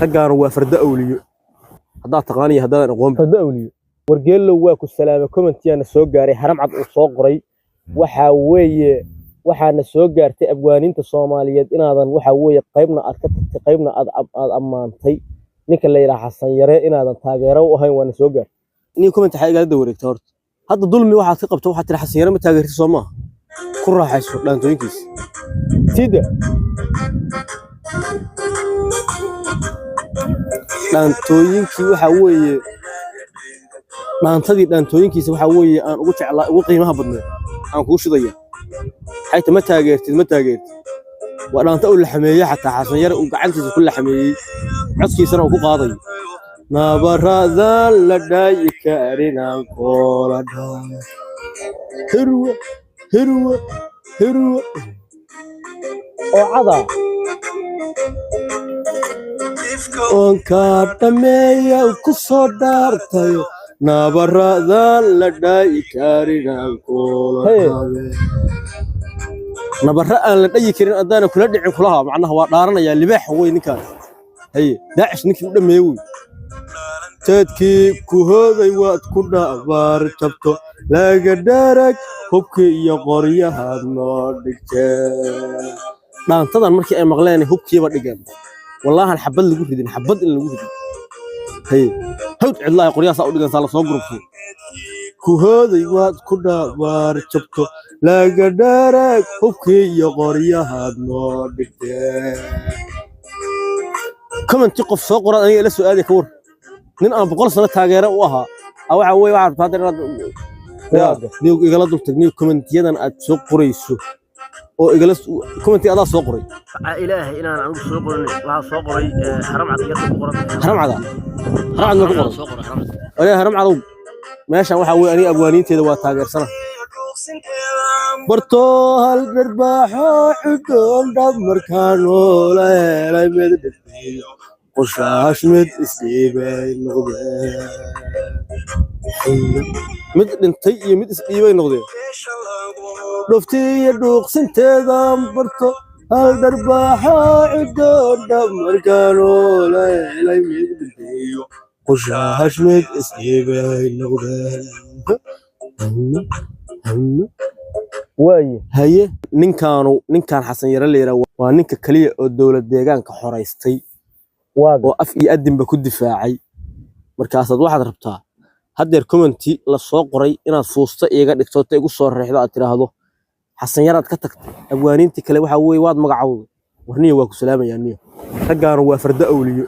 raggaana waa farda awliyo haddaad taqaaniyo haddaadan aqoon farda awliyo wargeello waa ku salaamay commentiyaana soo gaaray haram cad uu soo qoray waxa weeye waxaana soo gaartay abwaaniinta Soomaaliyeed inaadan waxa weeye qaybna aad ka tagtay qaybna aad ammaantay ninka la yiraahdo Xasan Yare inaadan taageero u ahayn waana soo gaar nin comment waxa iga wareegtay horta hadda dulmi waxaad ka qabto waxaad tiri Xasan Yare ma taageertay Soomaa ku raaxayso dhaantooyinkiisa sida dhaantooyinkii waxa weeye dhaantooyinkiisa waxa weeye aan ugu jeclaa ugu qiimaha badnaa aan ku shidaya حيث ما تاجرت وأنا أنت أقول لحمية حتى حسن يرى وقعنتي كل حمية عسكي سنة وكو قاضي نابر هذا لداي كارينا كولا هروة هروة هروة وعضا وانكارت مية وكسو دارتايو نابر هذا لداي كارينا كولا نبرة أنا لدي كرين أدانا كل دعي كلها معناها ودارنا يا لباح هو نكال هي داعش نكال قدام يوي تدكي كهذا يوات كنا أبار تبتو لا قدرك هبكي يا قرية هاد نادك لا انتظر مركي أي مغلاني هبكي بدقان والله الحبل اللي قلت دي حبل اللي قلت هي هوت الله يا قرية صار دقان صار صغر كهذا يوات كنا أبار تبتو لا قدرك هبكي يا قرية هاد نادك كمان تقف سوق أنا إلى سؤالي كور نين أنا بقول سنة تاجرة وها أو عوي وعارف هذا نيو إجلاد التقنية كومنت يدنا أتسوق قريسو أو إجلس كومنت أدا سوق قري إلهي إنا نعود سوق قري وها سوق قري حرام عاد يطلق قري حرام عاد ما سوق قري أنا حرام عاد ماشي واحد أوي أنا أبواني تيدا وتاجر سنة برتو هالبرباح عدول دمر كانوا لا يمد وشاش مد اسليبي نقضي مد انتي مد اسليبي نقضي لفتي يدوق سنتيدا برتو هالبرباح عدول دمر كانوا لا يمد وشاش مد اسليبي نقضي واي هي نينكان حسن يرى ليرا waa ninka kaliya oo dawlad deegaanka xoreystay oo af iyo adinba ku difaacay markaasaad waxaad rabtaa hadeer commenti la soo qoray inaad fuusta iyaga dhigto ta igu soo reexdo aad tiraahdo Xasan Yare aad ka tagtay abwaaniintii kale waxa weey waad magacawday warniyo waa ku salaamayaa niyo raggaana waa farda awliyo